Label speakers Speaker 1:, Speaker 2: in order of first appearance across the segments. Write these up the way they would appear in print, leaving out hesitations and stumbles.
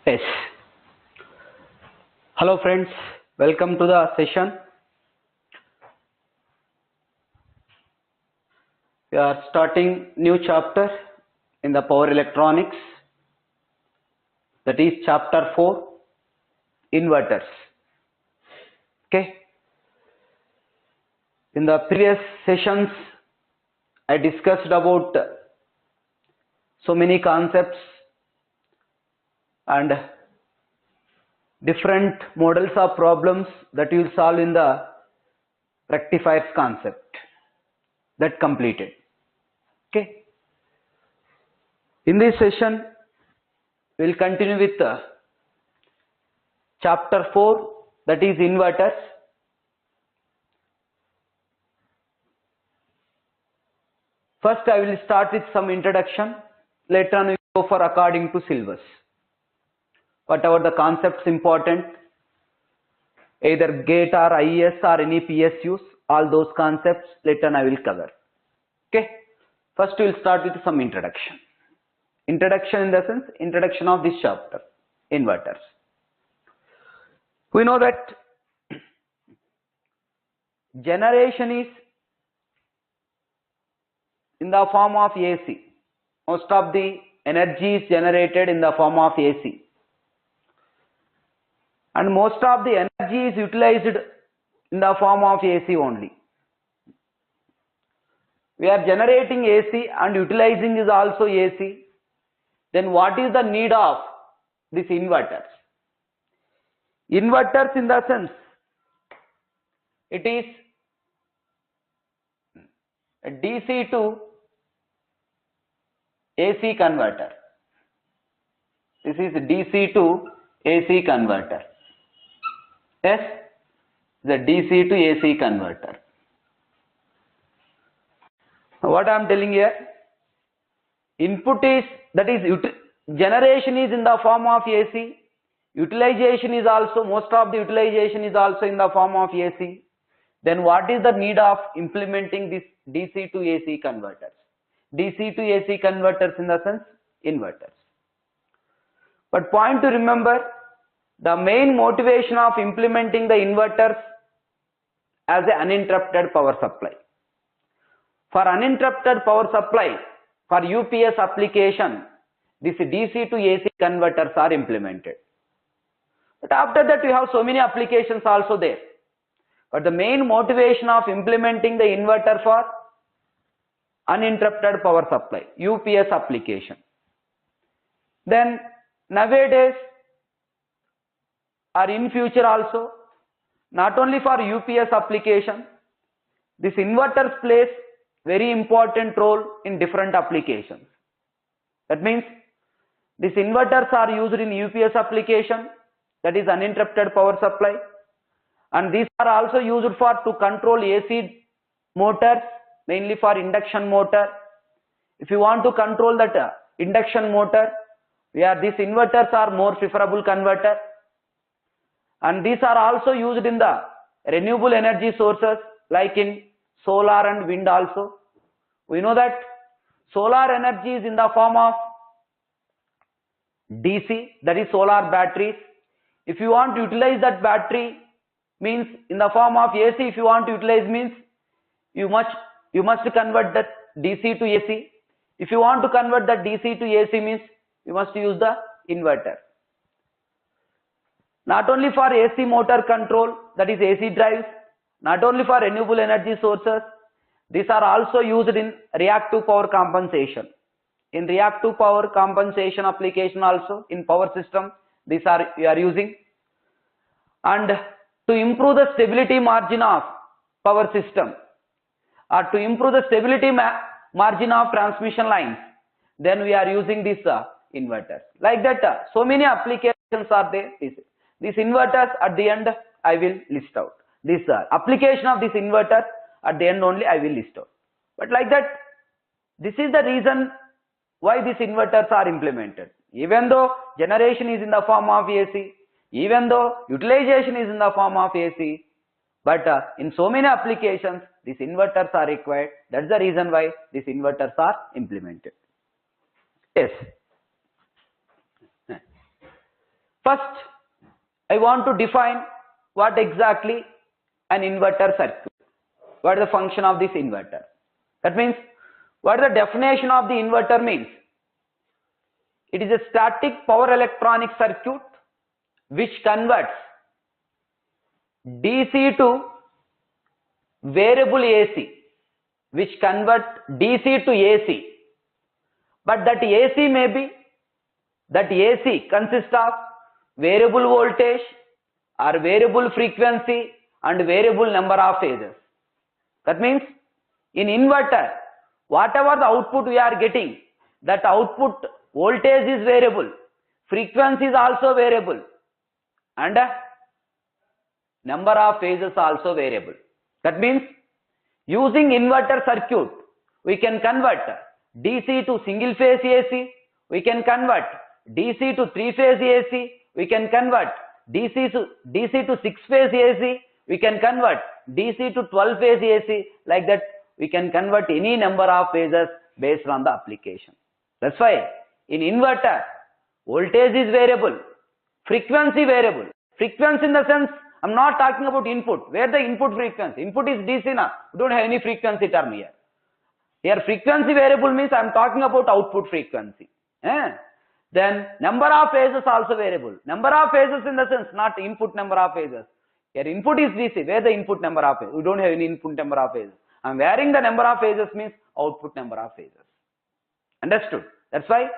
Speaker 1: Yes. Hello friends, welcome to the session. We are starting new chapter in the power electronics, that is chapter 4, inverters. Okay. In the previous sessions, I discussed about so many concepts and different models of problems that you will solve in the rectifiers concept. That completed. Okay. In this session, we will continue with chapter 4, that is inverters. First, I will start with some introduction. Later on, we will go for according to syllabus. Whatever the concepts important, either GATE or IES or any PSUs, all those concepts later on I will cover. Okay. First, we will start with some introduction. Introduction in the sense, introduction of this chapter, inverters. We know that generation is in the form of AC. Most of the energy is generated in the form of AC. And most of the energy is utilized in the form of AC only. We are generating AC and utilizing is also AC. Then what is the need of these inverters? Inverters in the sense, it is a DC to AC converter. This is DC to AC converter. Yes, the DC to AC converter. What I am telling here, input is, that is generation is in the form of AC, utilization is also, most of the utilization is also in the form of AC. Then what is the need of implementing this DC to AC converters? DC to AC converters in the sense, inverters. But point to remember, the main motivation of implementing the inverters as an uninterrupted power supply. For uninterrupted power supply, for UPS application, this DC to AC converters are implemented. But after that, we have so many applications also there. But the main motivation of implementing the inverter for uninterrupted power supply, UPS application. Then nowadays or in future also, not only for UPS application, this inverters plays very important role in different applications. That means these inverters are used in UPS application, that is uninterrupted power supply, and these are also used for to control AC motors, mainly for induction motor. If you want to control that induction motor, these inverters are more preferable converter. And these are also used in the renewable energy sources like in solar and wind also. We know that solar energy is in the form of DC, that is solar batteries. If you want to utilize that battery, means in the form of AC, if you want to utilize means you must convert that DC to AC. If you want to convert that DC to AC means you must use the inverter. Not only for AC motor control, that is AC drives, not only for renewable energy sources, these are also used in reactive power compensation. In reactive power compensation application also, in power system, we are using. And to improve the stability margin of power system, or to improve the stability margin of transmission lines, then we are using this inverters. Like that, so many applications are there. These inverters at the end I will list out. This application of this inverter at the end only I will list out. But like that, this is the reason why these inverters are implemented. Even though generation is in the form of AC, even though utilization is in the form of AC, but in so many applications these inverters are required. That's the reason why these inverters are implemented. Yes. First, I want to define what exactly an inverter circuit. What is the function of this inverter? That means, what is the definition of the inverter means? It is a static power electronic circuit which converts DC to variable AC, which convert DC to AC. But that AC consists of variable voltage or variable frequency and variable number of phases. That means in inverter, whatever the output we are getting, that output voltage is variable, frequency is also variable, and number of phases also variable. That means using inverter circuit, we can convert DC to single phase AC, we can convert DC to 3-phase AC, we can convert DC to 6-phase AC, we can convert DC to 12-phase AC. Like that, we can convert any number of phases based on the application. That's why in inverter, voltage is variable, frequency variable. Frequency in the sense, I'm not talking about input. Where the input frequency? Input is DC now. We don't have any frequency term here. Here frequency variable means I'm talking about output frequency. Then number of phases also variable. Number of phases in the sense, not input number of phases. Here input is DC. Where the input number of phases? We don't have any input number of phases. I'm varying the number of phases means output number of phases. Understood? That's why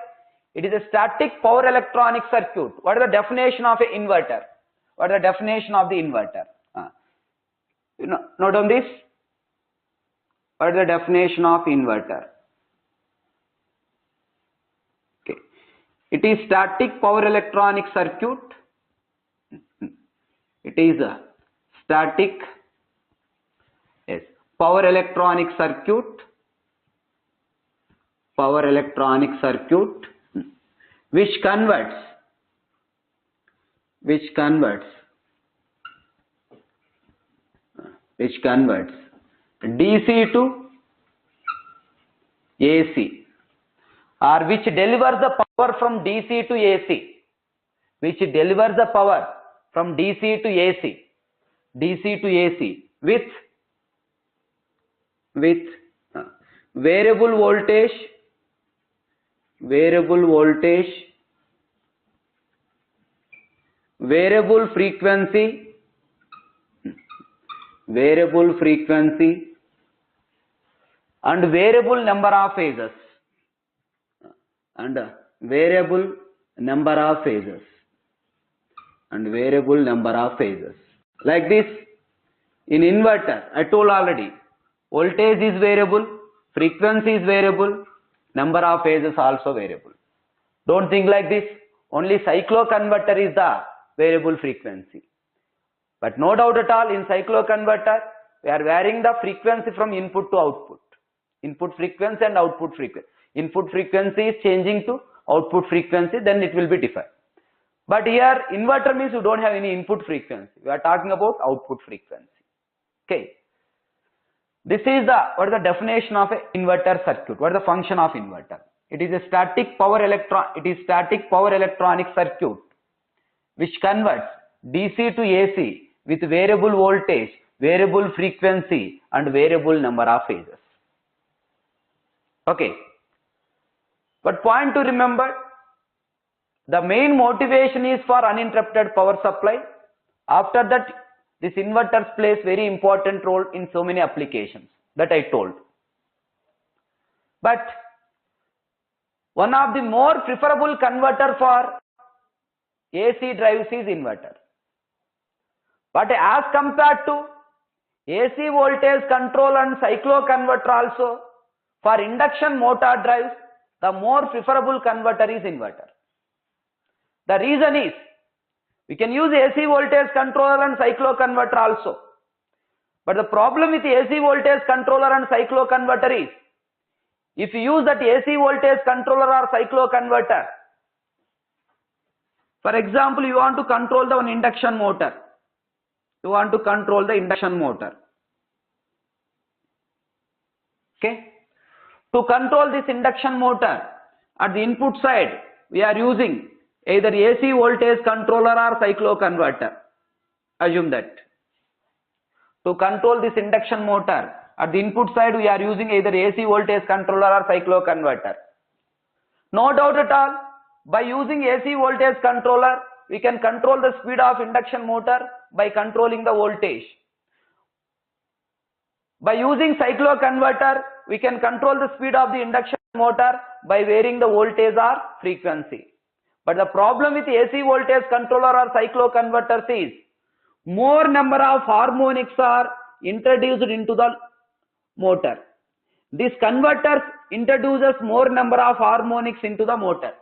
Speaker 1: it is a static power electronic circuit. What is the definition of an inverter? What is the definition of the inverter? Note on this. What is the definition of inverter? Okay. It is static power electronic circuit. It is a static power electronic circuit. Power electronic circuit which converts DC to AC, or which delivers the power from DC to AC, with variable voltage, variable frequency, and variable number of phases. Like this, in inverter, I told already, voltage is variable, frequency is variable, number of phases also variable. Don't think like this. Only cycloconverter is the variable frequency. But no doubt at all, in cycloconverter, we are varying the frequency from input to output. Input frequency and output frequency. Input frequency is changing to output frequency, then it will be defined. But here, inverter means you don't have any input frequency. We are talking about output frequency. Okay. This is what is the definition of an inverter circuit. What is the function of inverter? It is a static power electronic circuit which converts DC to AC with variable voltage, variable frequency, and variable number of phases. Okay. But point to remember, the main motivation is for uninterrupted power supply. After that, this inverters plays very important role in so many applications that I told. But one of the more preferable converter for AC drives is inverter. But as compared to AC voltage control and cycloconverter also, for induction motor drives, the more preferable converter is inverter. The reason is, we can use AC voltage controller and cycloconverter also. But the problem with AC voltage controller and cycloconverter is, if you use that AC voltage controller or cycloconverter, for example, you want to control the induction motor. Okay. To control this induction motor, at the input side, we are using either AC voltage controller or cycloconverter. Assume that. To control this induction motor, at the input side we are using either AC voltage controller or cycloconverter. No doubt at all, by using AC voltage controller, we can control the speed of induction motor by controlling the voltage. By using cycloconverter, we can control the speed of the induction motor by varying the voltage or frequency. But the problem with AC voltage controller or cycloconverters is more number of harmonics are introduced into the motor. This converters introduces more number of harmonics into the motor.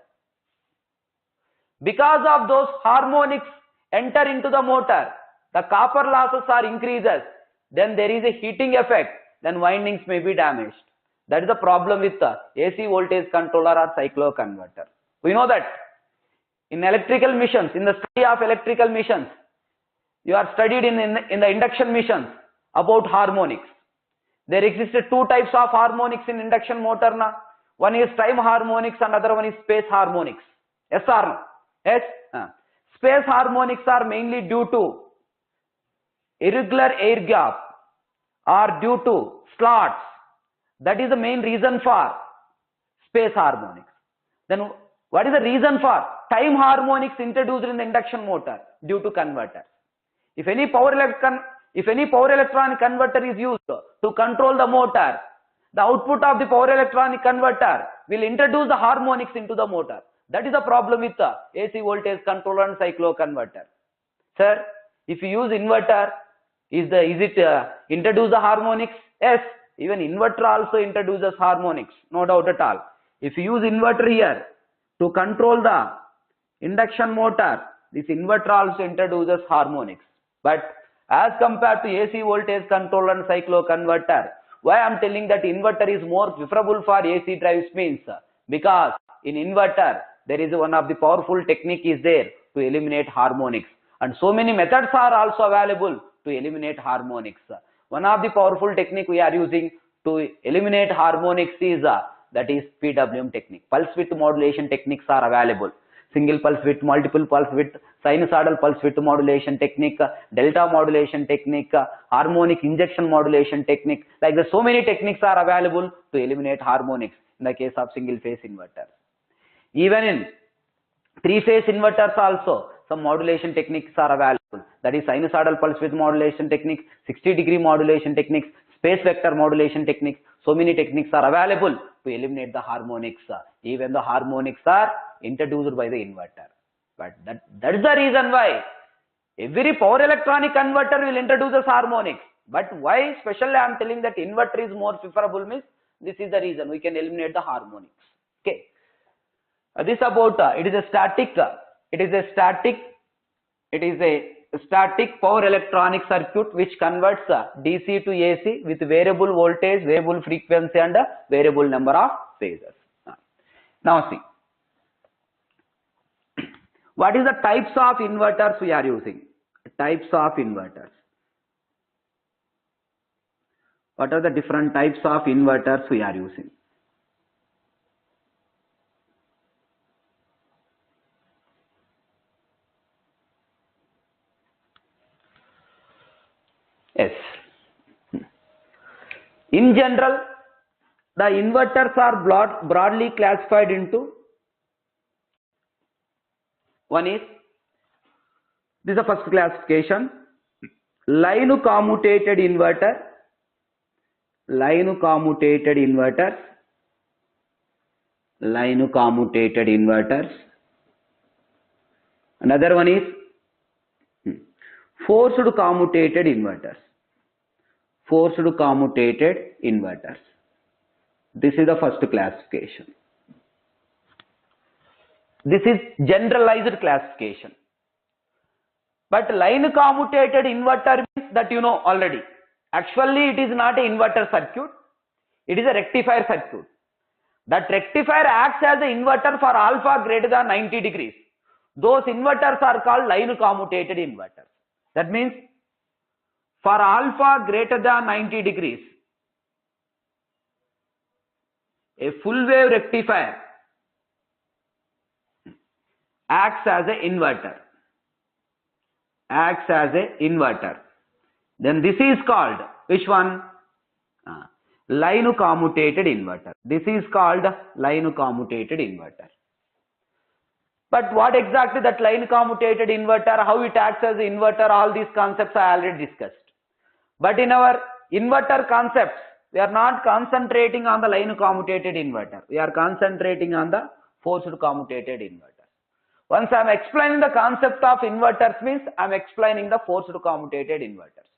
Speaker 1: Because of those harmonics enter into the motor, the copper losses are increases, then there is a heating effect, then windings may be damaged. That is the problem with the AC voltage controller or cycloconverter. We know that in electrical missions, in the study of electrical missions, you are studied in the induction missions about harmonics. There existed two types of harmonics in induction motor. One is time harmonics and other one is space harmonics. Yes or no? Yes? Space harmonics are mainly due to irregular air gap or due to slots. That is the main reason for space harmonics. Then what is the reason for time harmonics introduced in the induction motor? Due to converters. If any power electronic converter is used to control the motor, the output of the power electronic converter will introduce the harmonics into the motor. That is the problem with the AC voltage controller and cycloconverter. Sir, if you use inverter, is it introduce the harmonics? Yes, even inverter also introduces harmonics, no doubt at all. If you use inverter here to control the induction motor, this inverter also introduces harmonics. But as compared to AC voltage controller and cycloconverter, why I am telling that inverter is more preferable for AC drives means because in inverter there is one of the powerful technique is there to eliminate harmonics, and so many methods are also available to eliminate harmonics. One of the powerful technique we are using to eliminate harmonics is that is PWM technique. Pulse width modulation techniques are available. Single pulse width, multiple pulse width, sinusoidal pulse width modulation technique, delta modulation technique, harmonic injection modulation technique. Like so many techniques are available to eliminate harmonics in the case of single phase inverters. Even in three-phase inverters also some modulation techniques are available. That is sinusoidal pulse width modulation technique, 60-degree modulation techniques, space vector modulation techniques. So many techniques are available to eliminate the harmonics. Even the harmonics are introduced by the inverter. But that is the reason why every power electronic converter will introduce harmonics. But why specially I am telling that inverter is more preferable means this is the reason we can eliminate the harmonics. Okay. This about it is a static power electronic circuit which converts DC to AC with variable voltage, variable frequency and variable number of phases. Now see, what is the types of inverters we are using? Types of inverters. What are the different types of inverters we are using? Yes. In general, the inverters are broadly classified into one is, this is the first classification, line commutated inverter, line commutated inverters. Another one is forced commutated inverters. This is the first classification. This is generalized classification. But line commutated inverter means that you know already. Actually, it is not an inverter circuit. It is a rectifier circuit. That rectifier acts as an inverter for alpha greater than 90 degrees. Those inverters are called line commutated inverters. That means for alpha greater than 90 degrees, a full wave rectifier acts as a inverter. Acts as a inverter. Then this is called which one? Line commutated inverter. This is called line commutated inverter. But what exactly that line commutated inverter, how it acts as an inverter, all these concepts I already discussed. But in our inverter concepts, we are not concentrating on the line commutated inverter. We are concentrating on the forced commutated inverter. Once I am explaining the concept of inverters means I am explaining the forced commutated inverters.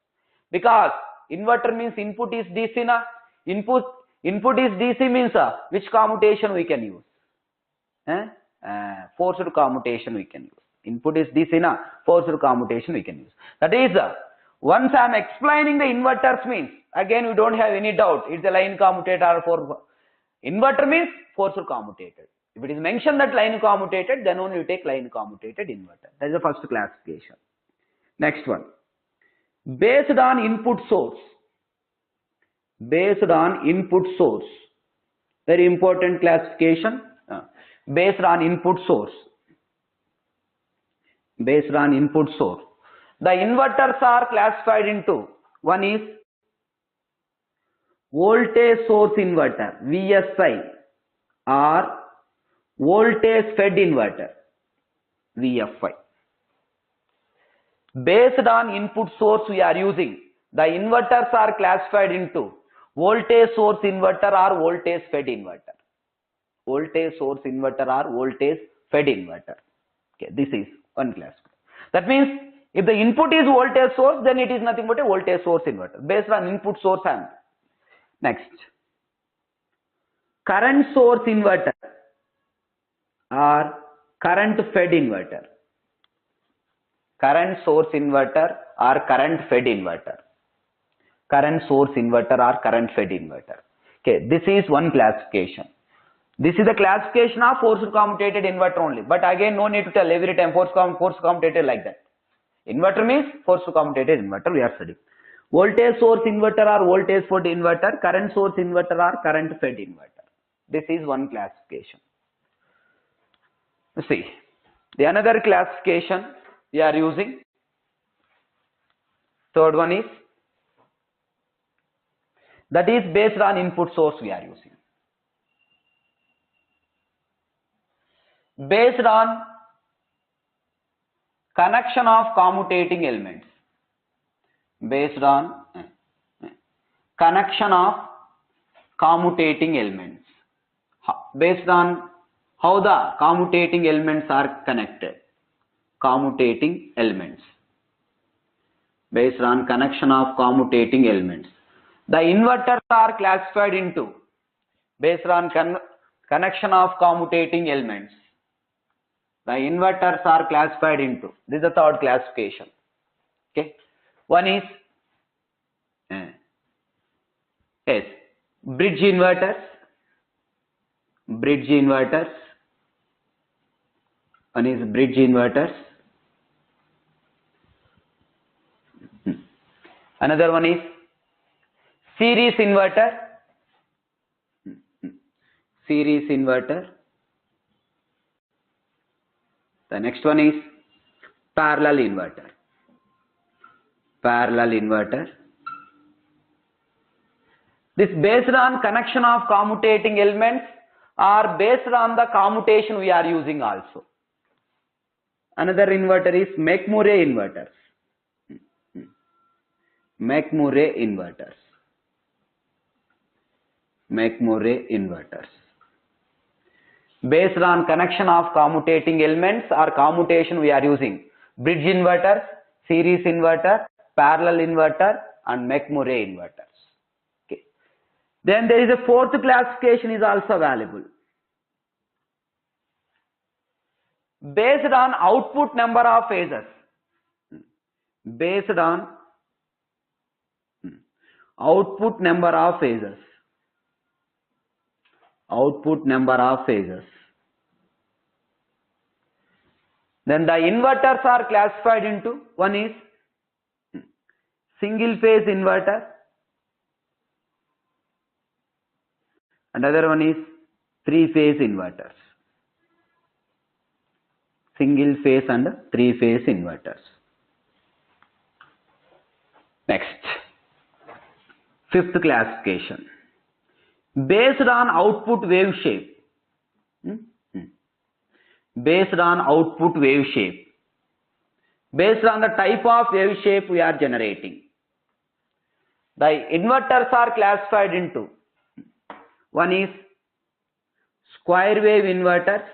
Speaker 1: Because inverter means input is DC na? Input is DC means which commutation we can use? Forced commutation we can use. Input is DC na? Forced commutation we can use. That is, once I am explaining the inverters means, again we don't have any doubt, it's a line commutator for inverter means forced commutated. If it is mentioned that line commutated, then only you take line commutated inverter. That is the first classification. Next one. Based on input source. Based on input source. Very important classification. Based on input source. Based on input source. The inverters are classified into, one is voltage source inverter, VSI, or voltage fed inverter, VFI. Based on input source we are using, the inverters are classified into voltage source inverter or voltage fed inverter. Voltage source inverter or voltage fed inverter. Okay, this is one classification. That means if the input is voltage source, then it is nothing but a voltage source inverter. Based on input source and next. Current source inverter or current fed inverter. Current source inverter or current fed inverter. Current source inverter or current fed inverter. Okay, this is one classification. This is the classification of forced commutated inverter only. But again, no need to tell every time forced commutated like that. Inverter means forced commutated inverter we are studying. Voltage source inverter or voltage fed inverter, current source inverter or current fed inverter. This is one classification. See, the another classification we are using. Third one is, that is based on input source we are using. Based on connection of commutating elements. Based on connection of commutating elements. Based on how the commutating elements are connected. Commutating elements. Based on connection of commutating elements. The inverters are classified into, based on connection of commutating elements. The inverters are classified into, this is the third classification. Okay. One is yes, bridge inverters. Bridge inverters. One is bridge inverters. Another one is series inverter. Series inverter. The next one is parallel inverter. Parallel inverter. This based on connection of commutating elements or based on the commutation we are using also. Another inverter is McMurray inverters. McMurray inverters. McMurray inverters. Based on connection of commutating elements or commutation we are using bridge inverters, series inverter, parallel inverter and McMurray inverters. Okay. Then there is a fourth classification is also available. Based on output number of phases. Based on output number of phases. Output number of phases. Then the inverters are classified into, one is single phase inverter, another one is three phase inverters. single phase and 3-phase inverters. Next, fifth classification. Based on output wave shape. Based on output wave shape. Based on the type of wave shape we are generating. The inverters are classified into, one is square wave inverters,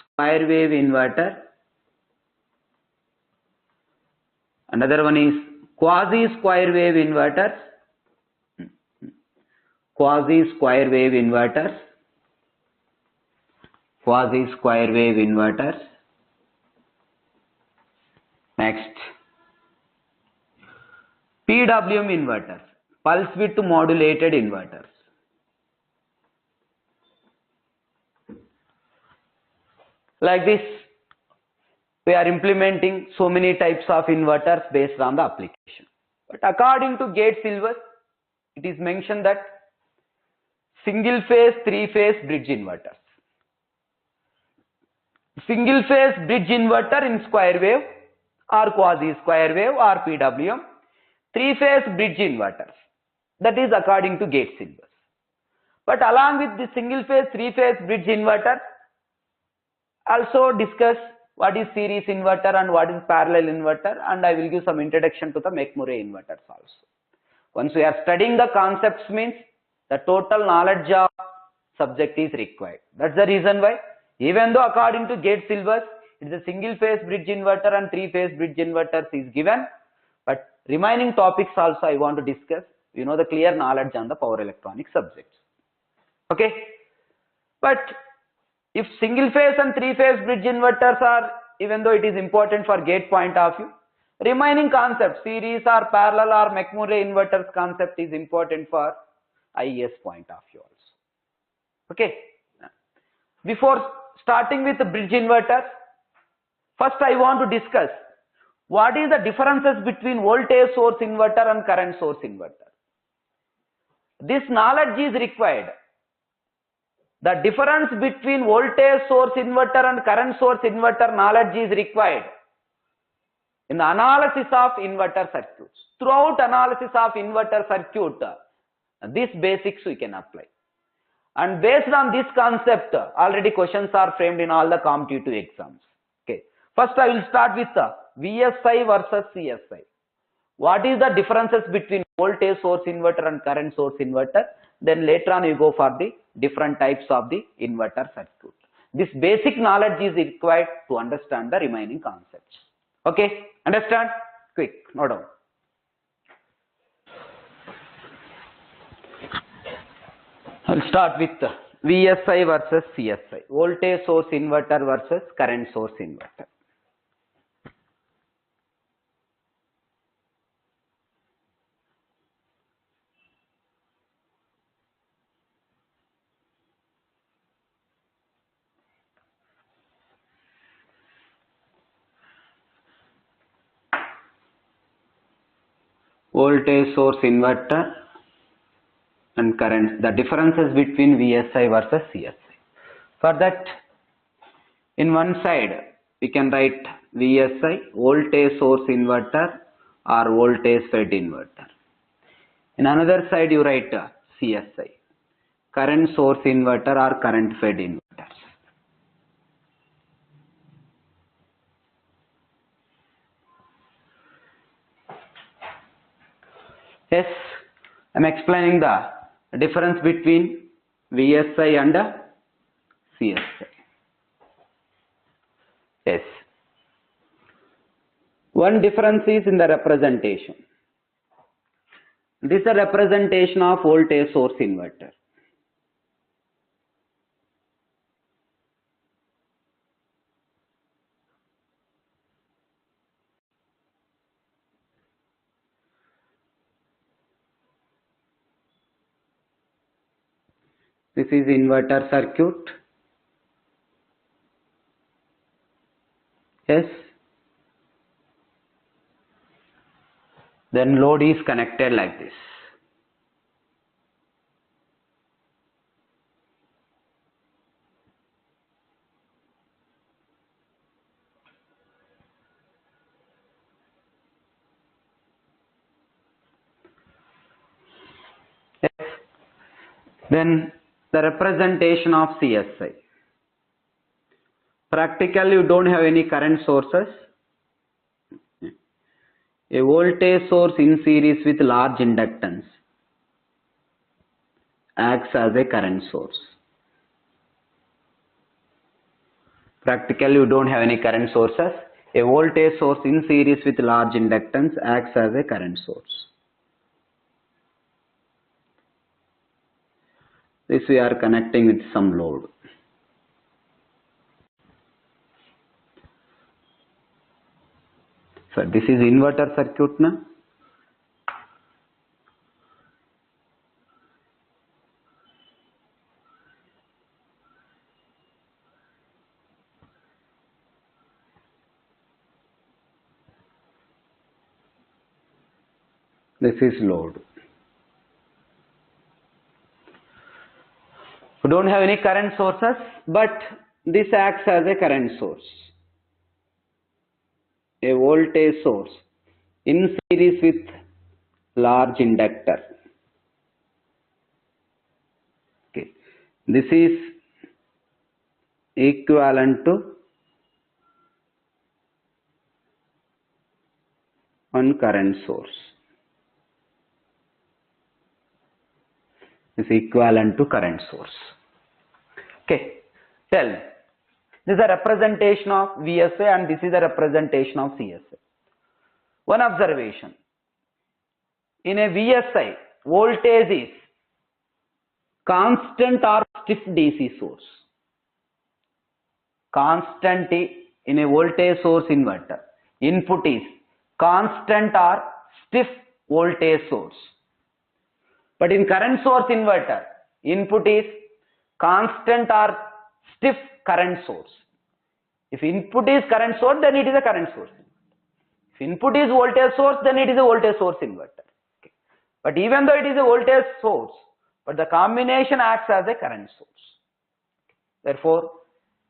Speaker 1: square wave inverter. Another one is quasi square wave inverters, quasi square wave inverters, quasi square wave inverters. Next, PWM inverters, pulse width modulated inverters. Like this, we are implementing so many types of inverters based on the application. But according to GATE syllabus, it is mentioned that single phase, 3-phase bridge inverters. Single phase bridge inverter in square wave or quasi square wave or PWM. 3-phase bridge inverters. That is according to GATE syllabus. But along with the single phase, 3-phase bridge inverter, also discuss what is series inverter and what is parallel inverter, and I will give some introduction to the McMurray inverters also. Once we are studying the concepts means the total knowledge of subject is required. That's the reason why, even though according to GATE syllabus, it is a single phase bridge inverter and 3-phase bridge inverters is given, but remaining topics also I want to discuss. You know the clear knowledge on the power electronics subjects. Okay, but if single phase and 3-phase bridge inverters are, even though it is important for GATE point of view, remaining concepts, series or parallel or McMurray inverters concept is important for IES point of view also. Okay, before starting with the bridge inverters, first I want to discuss what is the differences between voltage source inverter and current source inverter. This knowledge is required. The difference between voltage source inverter and current source inverter knowledge is required in the analysis of inverter circuits. Throughout analysis of inverter circuit, these basics we can apply. And based on this concept, already questions are framed in all the competitive exams. Okay. First I will start with VSI versus CSI. What is the differences between voltage source inverter and current source inverter? Then later on you go for the different types of the inverter circuit. This basic knowledge is required to understand the remaining concepts. Okay, understand? Quick, note down. I'll start with VSI versus CSI. Voltage source inverter versus current source inverter. Voltage source inverter and current, the differences between VSI versus CSI. For that, in one side we can write VSI, voltage source inverter or voltage fed inverter. In another side you write CSI, current source inverter or current fed inverters. Yes, I am explaining the difference between VSI and CSI. Yes. One difference is in the representation. This is a representation of voltage source inverter. This is inverter circuit. Yes. Then load is connected like this. Then the representation of CSI. Practically you don't have any current sources. A voltage source in series with large inductance acts as a current source. Practically you don't have any current sources. A voltage source in series with large inductance acts as a current source. This we are connecting with some load. So this is inverter circuit now. This is load. We don't have any current sources, but this acts as a current source. A voltage source in series with large inductor. Okay. This is equivalent to one current source. Is equivalent to current source. Okay, tell me. This is a representation of VSA and this is a representation of CSA. One observation. In a VSI, voltage is constant or stiff DC source. Constant in a voltage source inverter. Input is constant or stiff voltage source. But in current source inverter, input is constant or stiff current source. If input is current source, then it is a current source. If input is voltage source, then it is a voltage source inverter. Okay. But even though it is a voltage source, but the combination acts as a current source. Therefore,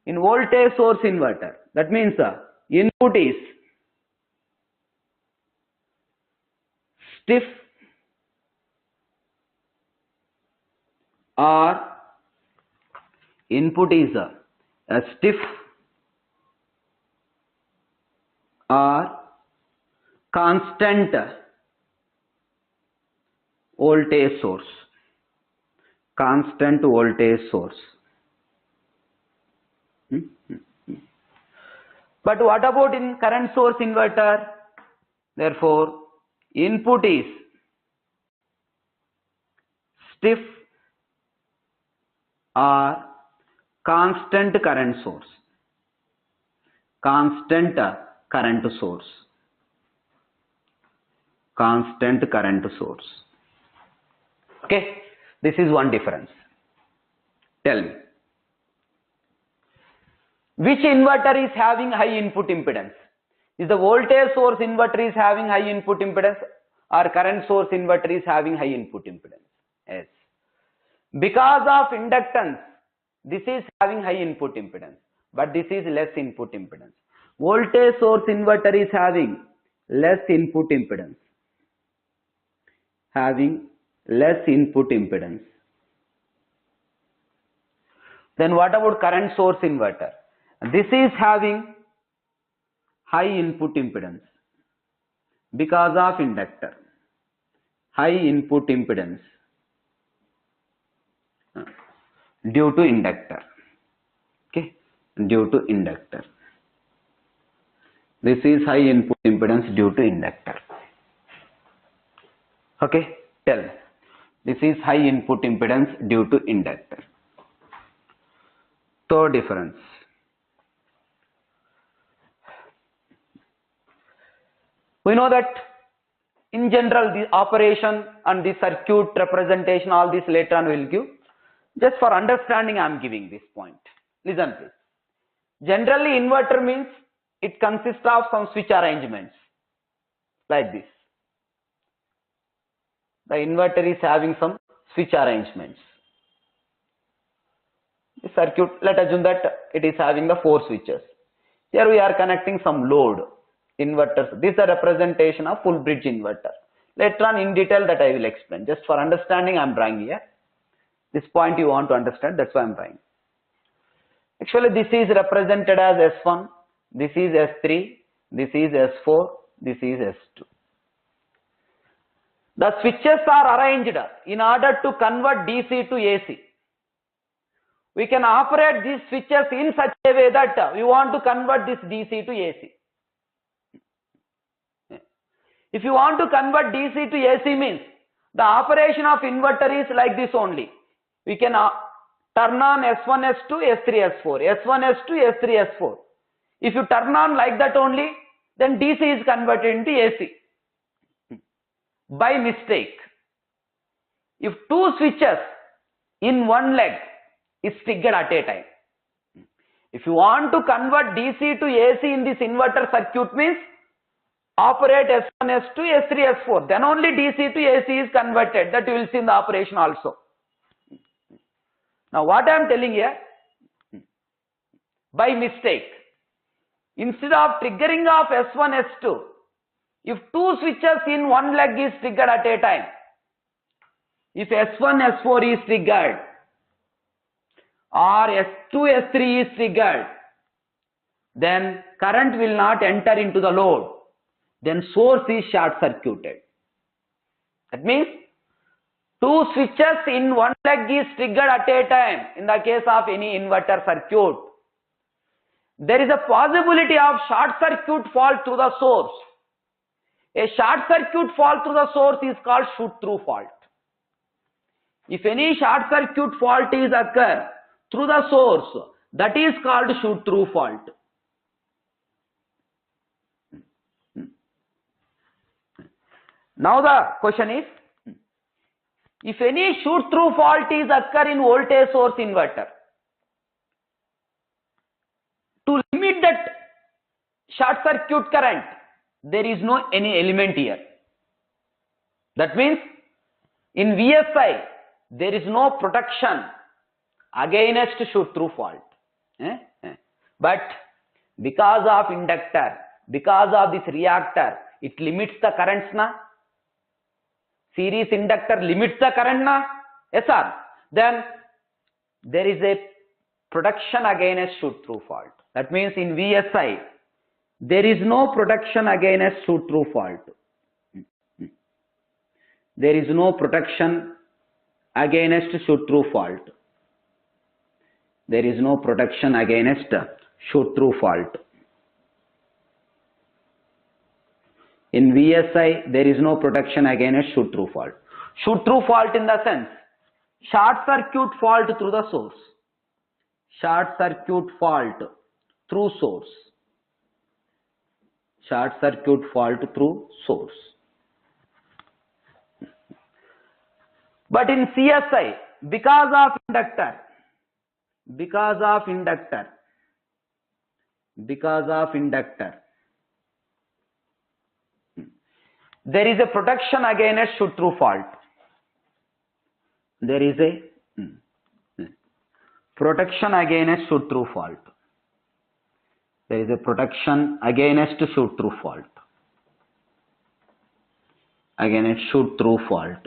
Speaker 1: in voltage source inverter, that means the input is stiff or input is a stiff or constant voltage source. Constant voltage source. But what about in current source inverter? Therefore, input is stiff or constant current source. Constant current source. Constant current source. Okay, this is one difference. Tell me, which inverter is having high input impedance? Is the voltage source inverter is having high input impedance or current source inverter is having high input impedance? Yes. Because of inductance, this is having high input impedance, but this is less input impedance. Voltage source inverter is having less input impedance. Having less input impedance. Then what about current source inverter? This is having high input impedance because of inductor. High input impedance due to inductor. Okay, due to inductor. This is high input impedance due to inductor. Okay, tell me. This is high input impedance due to inductor. Third difference. We know that in general the operation and the circuit representation, all this later on will give. Just for understanding I am giving this point. Listen please. Generally inverter means it consists of some switch arrangements like this. The inverter is having some switch arrangements. The circuit, let us assume that it is having the 4 switches. Here we are connecting some load inverters. This is a representation of full bridge inverter. Later on in detail that I will explain. Just for understanding I am drawing here. This point you want to understand, that's why I am trying. Actually, this is represented as S1, this is S3, this is S4, this is S2. The switches are arranged in order to convert DC to AC. We can operate these switches in such a way that we want to convert this DC to AC. If you want to convert DC to AC means the operation of inverter is like this only. We can turn on S1, S2, S3, S4, S1, S2, S3, S4. If you turn on like that only, then DC is converted into AC. By mistake, if two switches in one leg is triggered at a time, if you want to convert DC to AC in this inverter circuit means operate S1, S2, S3, S4, then only DC to AC is converted. That you will see in the operation also. Now what I am telling here, by mistake, instead of triggering of S1, S2, if two switches in one leg is triggered at a time, if S1, S4 is triggered or S2, S3 is triggered, then current will not enter into the load. Then source is short circuited. That means two switches in one leg is triggered at a time in the case of any inverter circuit. There is a possibility of short circuit fault through the source. A short circuit fault through the source is called shoot-through fault. If any short circuit fault is occur through the source, that is called shoot-through fault. Now the question is, if any shoot-through fault is occur in voltage source inverter, to limit that short circuit current, there is no any element here. That means in VSI, there is no protection against shoot-through fault. But because of inductor, because of this reactor, it limits the currents na. Series inductor limits the current na. Yes sir. Then there is a protection against shoot-through fault. That means in VSI, there is no protection against shoot-through fault. There is no protection against shoot-through fault. There is no protection against shoot-through fault. In VSI, there is no protection against shoot-through fault. Shoot-through fault in the sense, short circuit fault through the source. Short circuit fault through source. Short circuit fault through source. But in CSI, because of inductor, there is a protection against shoot-through fault. There is a protection against shoot-through fault. There is a protection against shoot-through fault. Against shoot-through fault.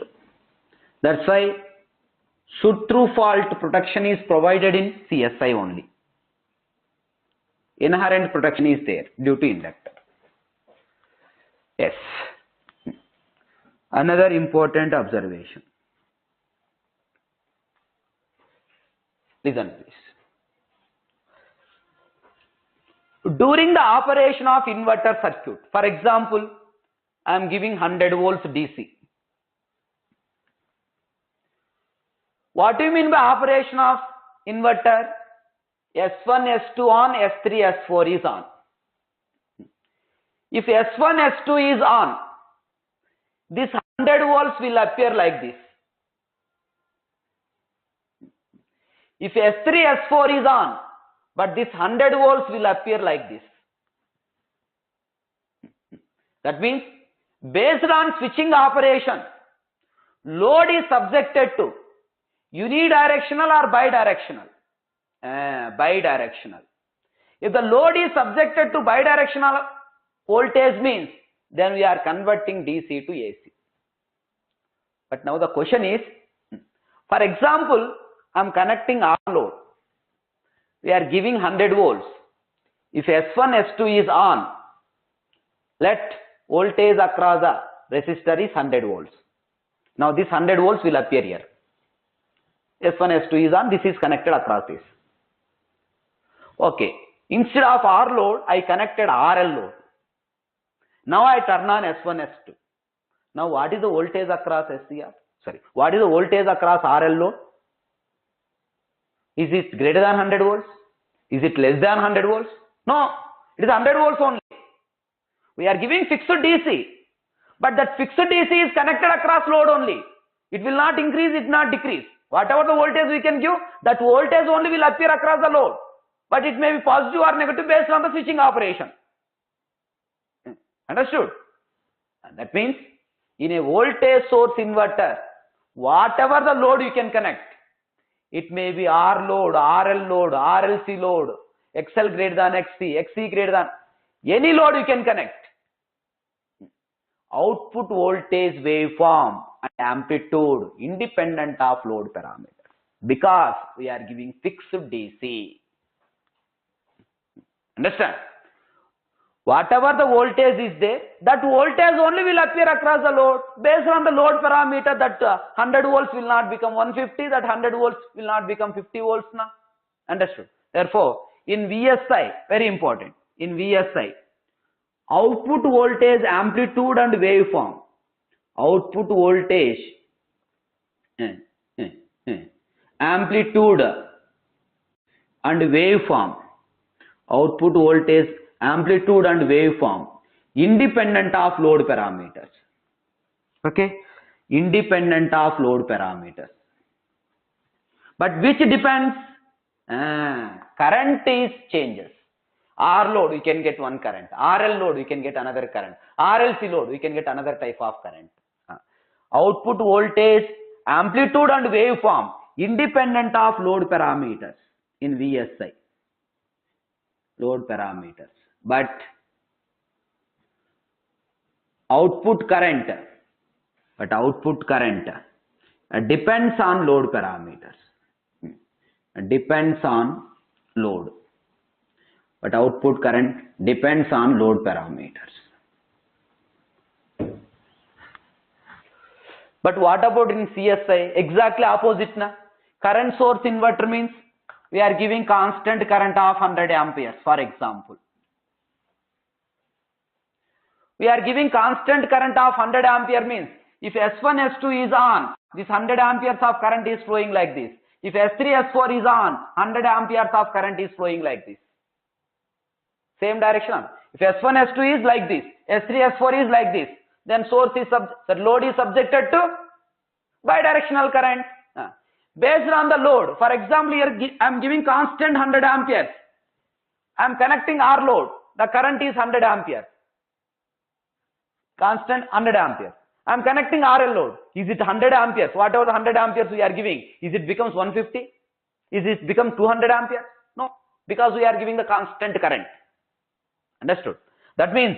Speaker 1: That's why shoot-through fault protection is provided in CSI only. Inherent protection is there due to inductor. Yes. Another important observation. Listen please. During the operation of inverter circuit, for example, I am giving 100 volts DC. What do you mean by operation of inverter? S1, S2 on, S3, S4 is on. If S1, S2 is on, this 100 volts will appear like this. If S3, S4 is on, but this 100 volts will appear like this. That means, based on switching operation, load is subjected to unidirectional or bidirectional. Bidirectional. If the load is subjected to bidirectional voltage means, then we are converting DC to AC. But now the question is, for example, I am connecting R load. We are giving 100 volts. If S1, S2 is on, let voltage across the resistor is 100 volts. Now this 100 volts will appear here. S1, S2 is on, this is connected across this. Okay, instead of R load, I connected RL load. Now I turn on S1, S2. Now what is the voltage across SCR? Sorry, what is the voltage across RL load? Is it greater than 100 volts? Is it less than 100 volts? No, it is 100 volts only. We are giving fixed DC, but that fixed DC is connected across load only. It will not increase, it will not decrease. Whatever the voltage we can give, that voltage only will appear across the load. But it may be positive or negative based on the switching operation. Understood? And that means in a voltage source inverter, whatever the load you can connect, it may be R load, RL load, RLC load, XL greater than XC, XC greater than any load you can connect. Output voltage waveform and amplitude independent of load parameters because we are giving fixed DC. Understand? Whatever the voltage is there, that voltage only will appear across the load. Based on the load parameter, that 100 volts will not become 150, that 100 volts will not become 50 volts now. Understood? Therefore, in VSI, very important, in VSI, output voltage, amplitude and waveform. Output voltage, amplitude and waveform. Output voltage, amplitude and waveform independent of load parameters. Okay, independent of load parameters. But which depends? Current is changes. R load we can get one current, RL load we can get another current, RLC load we can get another type of current. Output voltage, amplitude and waveform independent of load parameters in VSI. Load parameters. But output current depends on load parameters. Depends on load. But output current depends on load parameters. But what about in CSI? Exactly opposite na. Current source inverter means we are giving constant current of 100 amperes, for example. We are giving constant current of 100 ampere means if S1, S2 is on, this 100 amperes of current is flowing like this. If S3, S4 is on, 100 amperes of current is flowing like this. Same direction. If S1, S2 is like this, S3, S4 is like this, then source is the load is subjected to bidirectional current. Based on the load, for example, here I am giving constant 100 amperes. I am connecting R load. The current is 100 amperes. Constant 100 amperes. I am connecting RL load. Is it 100 amperes? Whatever the 100 amperes we are giving, is it becomes 150? Is it become 200 amperes? No, because we are giving the constant current. Understood? That means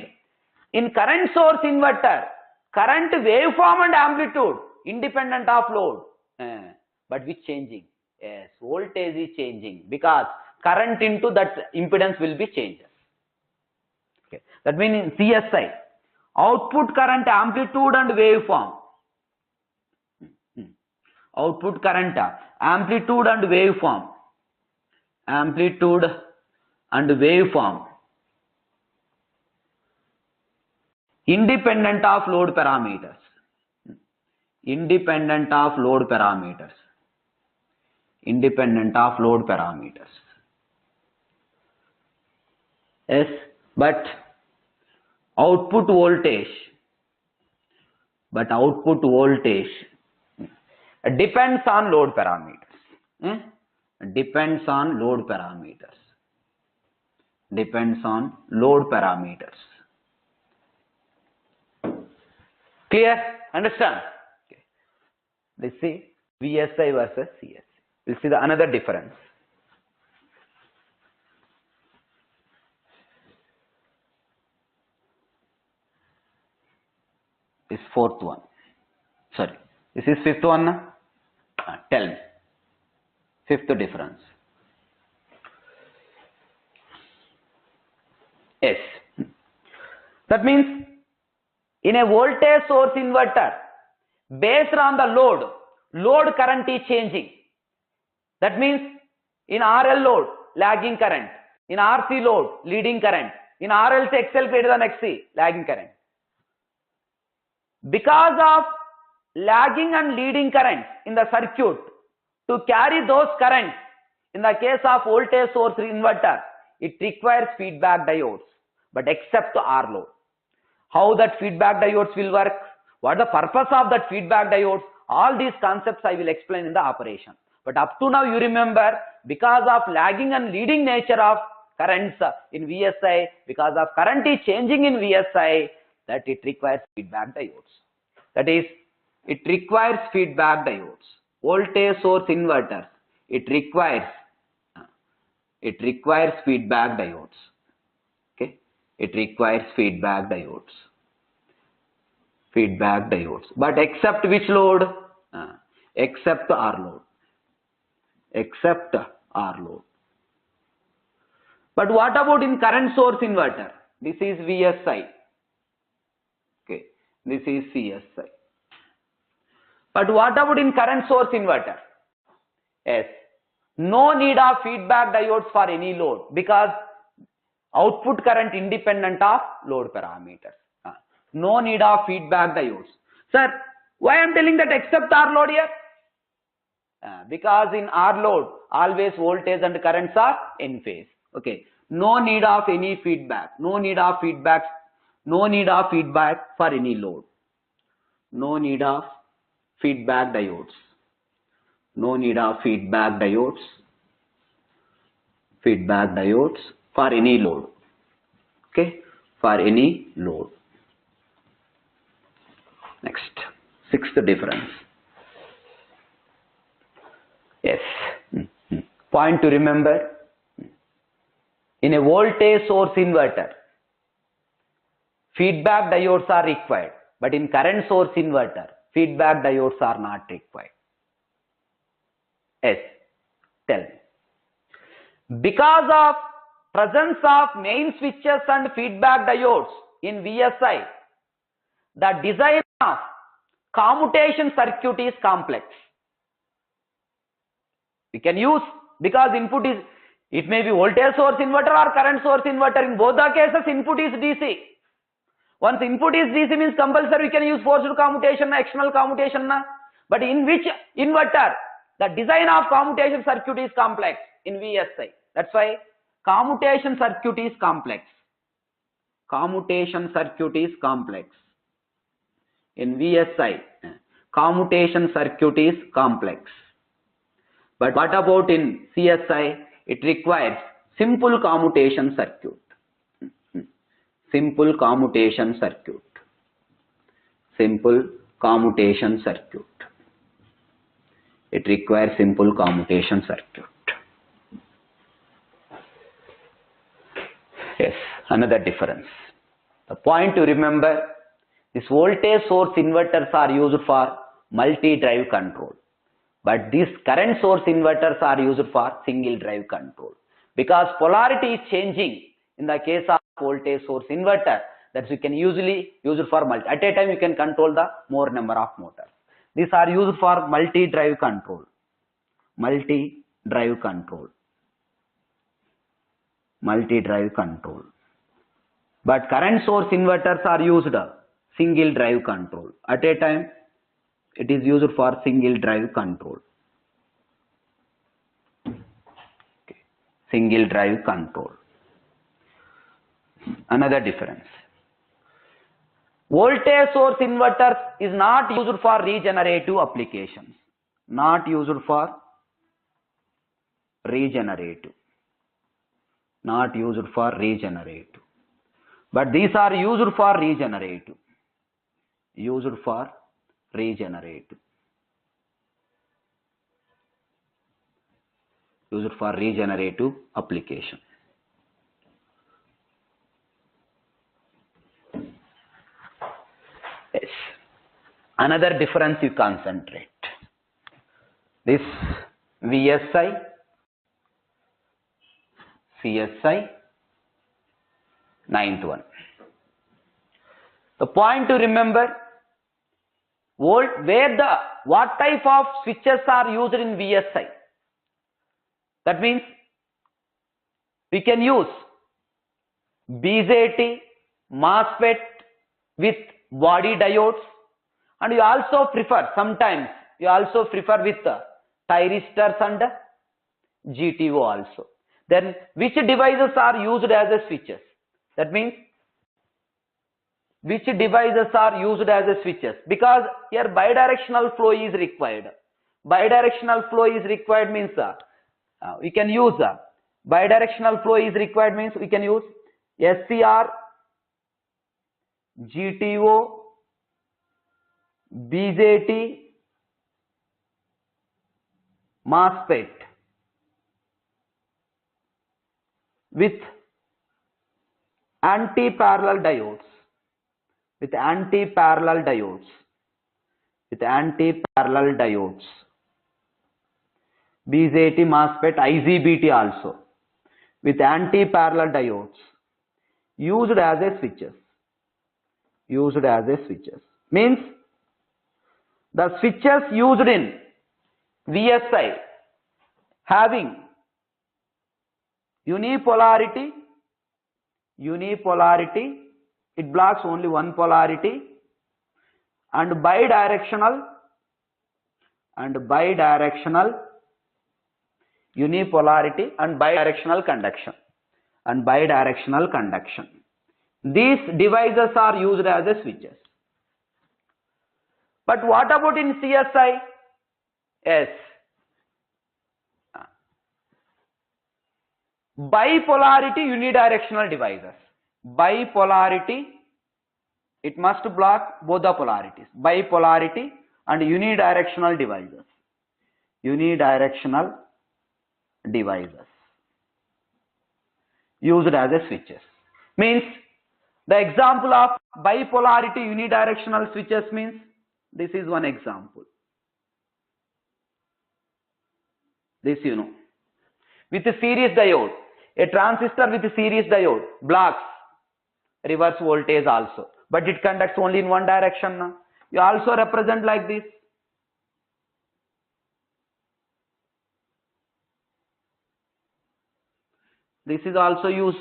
Speaker 1: in current source inverter, current waveform and amplitude independent of load. But which changing? Yes, voltage is changing because current into that impedance will be changes. Okay. That means in CSI, output current, amplitude and waveform. Output current, amplitude and waveform. Amplitude and waveform. Independent of load parameters. Independent of load parameters. Independent of load parameters. Yes, but output voltage depends on load parameters. Depends on load parameters. Depends on load parameters. Clear? Understand? Okay. Let's see VSI versus CSI. We'll see the another difference. This fourth one. Sorry. This is fifth one. Tell me. Fifth difference. Yes. That means in a voltage source inverter, based on the load current is changing. That means in RL load, lagging current. In RC load, leading current. In RLC XL greater than XC, lagging current. Because of lagging and leading currents in the circuit, to carry those currents, in the case of voltage source inverter, it requires feedback diodes, but except R load. How that feedback diodes will work, what the purpose of that feedback diodes, all these concepts I will explain in the operation. But up to now you remember, because of lagging and leading nature of currents in VSI, because of current is changing in VSI, that it requires feedback diodes. That is, it requires feedback diodes. Voltage source inverters, it requires feedback diodes. Okay, it requires feedback diodes. Feedback diodes. But except which load? Except R load. Except R load. But what about in current source inverter? This is VSI. Okay, this is CSI. But what about in current source inverter? Yes, no need of feedback diodes for any load, because output current independent of load parameters. No need of feedback diodes. Sir, why I am telling that except R load here? Because in R load, always voltage and currents are in phase. Okay, no need of any feedback. No need of feedback. No need of feedback for any load. No need of feedback diodes. No need of feedback diodes. Feedback diodes for any load. Okay, for any load. Next, sixth difference. Yes. Point to remember. In a voltage source inverter, feedback diodes are required, but in current source inverter, feedback diodes are not required. Yes. Tell me. Because of presence of main switches and feedback diodes in VSI, the design of commutation circuit is complex. We can use, because input is, it may be voltage source inverter or current source inverter. In both the cases, input is DC. Once input is DC means compulsory we can use forced commutation, external commutation. But in which inverter, the design of commutation circuit is complex in VSI. That's why commutation circuit is complex. Commutation circuit is complex. In VSI, commutation circuit is complex. But what about in CSI? It requires simple commutation circuit. Simple commutation circuit. Simple commutation circuit. It requires simple commutation circuit. Yes, another difference. The point to remember, this voltage source inverters are used for multi-drive control. But these current source inverters are used for single drive control. Because polarity is changing in the case of voltage source inverter, that you can usually use it for multi. At a time you can control the more number of motors. These are used for multi-drive control. Multi-drive control. Multi-drive control. But current source inverters are used single drive control. At a time it is used for single drive control. Okay. Single drive control. Another difference. Voltage source inverters is not used for regenerative applications. Not used for regenerative. Not used for regenerative. But these are used for regenerative. Used for regenerative. Used for regenerative application. Yes. Another difference you concentrate. This VSI, CSI, ninth one. The point to remember, what type of switches are used in VSI? That means we can use BJT, MOSFET with body diodes, and you also prefer, sometimes you also prefer with thyristors and GTO also. Then which devices are used as a switches? That means which devices are used as a switches? Because here bidirectional flow is required. Bidirectional flow is required means we can use bidirectional flow is required means we can use SCR, GTO, BJT, MOSFET with anti-parallel diodes. With anti-parallel diodes. With anti-parallel diodes. BJT, MOSFET, IGBT also. With anti-parallel diodes. Used as a switches. Used as a switches. Means the switches used in VSI having unipolarity, it blocks only one polarity, and bidirectional, unipolarity and bidirectional conduction. These devices are used as a switches. But what about in CSI? Yes. Bipolarity unidirectional devices. Bipolarity, it must block both the polarities. Bipolarity and unidirectional devices. Unidirectional devices used as a switches. Means the example of bipolarity unidirectional switches means this is one example. This you know. With a series diode, a transistor with a series diode blocks reverse voltage also, but it conducts only in one direction. Now you also represent like this. This is also used.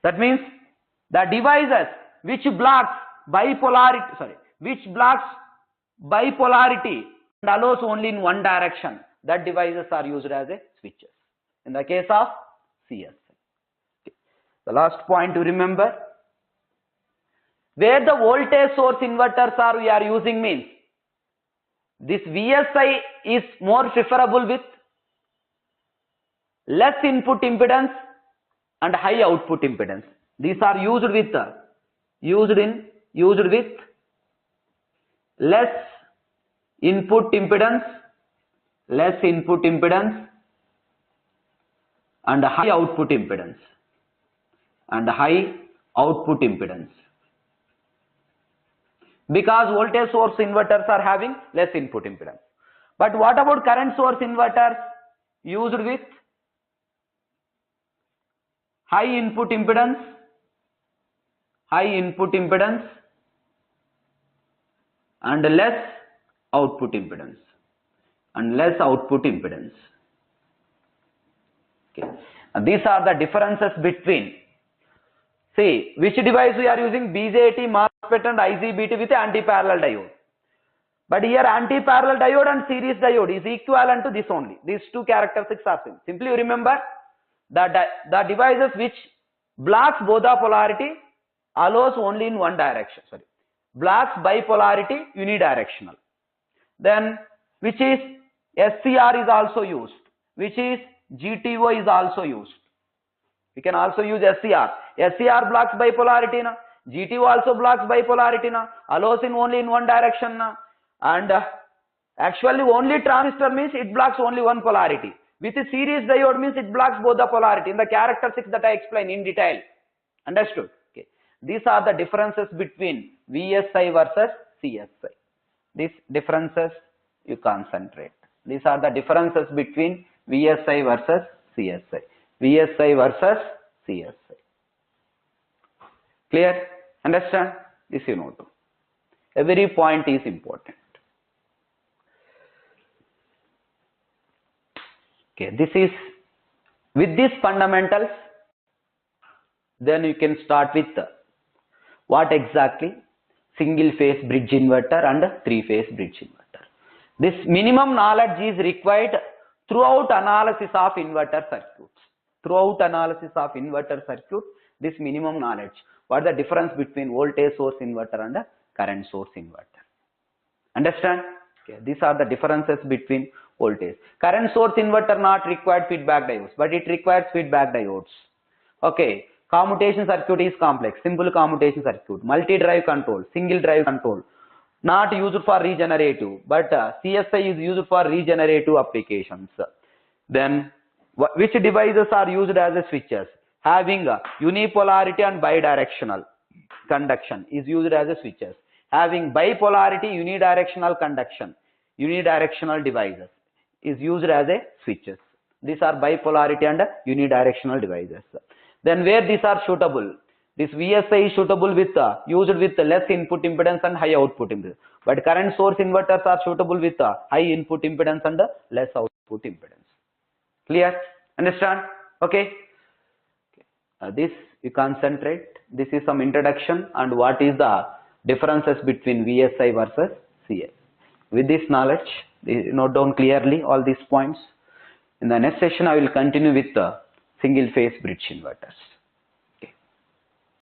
Speaker 1: That means the devices which blocks bipolarity, and allows only in one direction, that devices are used as a switches. In the case of CS. Okay. The last point to remember, where the voltage source inverters are we are using means this VSI is more preferable with less input impedance and high output impedance. These are used with less input impedance and high output impedance because voltage source inverters are having less input impedance. But what about current source inverters used with high input impedance and less output impedance Okay. And these are the differences between, see, which device we are using, BJT, MOSFET and IGBT with anti-parallel diode. But here anti-parallel diode and series diode is equivalent to this only. These two characteristics are same. Simply remember that the devices which blocks both the polarity allows only in one direction. Sorry, blocks bipolarity unidirectional. Then which is SCR is also used. Which is GTO is also used. We can also use SCR. SCR blocks bipolarity na. GTO also blocks bipolarity na. Allows in only in one direction na. And actually only transistor means it blocks only one polarity. With a series diode means it blocks both the polarity in the characteristics that I explained in detail. Understood? Okay. These are the differences between VSI versus CSI. These differences you concentrate. These are the differences between VSI versus CSI. VSI versus CSI. Clear? Understand? This you know too. Every point is important. Okay, this is with these fundamentals. Then you can start with what exactly? Single phase bridge inverter and 3-phase bridge inverter. This minimum knowledge is required throughout analysis of inverter circuits. Throughout analysis of inverter circuit, this minimum knowledge. What is the difference between voltage source inverter and current source inverter? Understand? Okay, these are the differences between voltage. Current source inverter not required feedback diodes, but it requires feedback diodes. Okay. Commutation circuit is complex, simple commutation circuit, multi-drive control, single drive control, not used for regenerative, but CSI is used for regenerative applications. Then, which devices are used as a switches? Having unipolarity and bidirectional conduction is used as a switches. Having bipolarity, unidirectional conduction, unidirectional devices is used as a switches. These are bipolarity and unidirectional devices. Then where these are suitable? This VSI is suitable with used with less input impedance and high output impedance. But current source inverters are suitable with high input impedance and less output impedance. Clear? Understand? Okay. This you concentrate. This is some introduction and what is the differences between VSI versus CS. With this knowledge, note down clearly all these points. In the next session, I will continue with the single phase bridge inverters.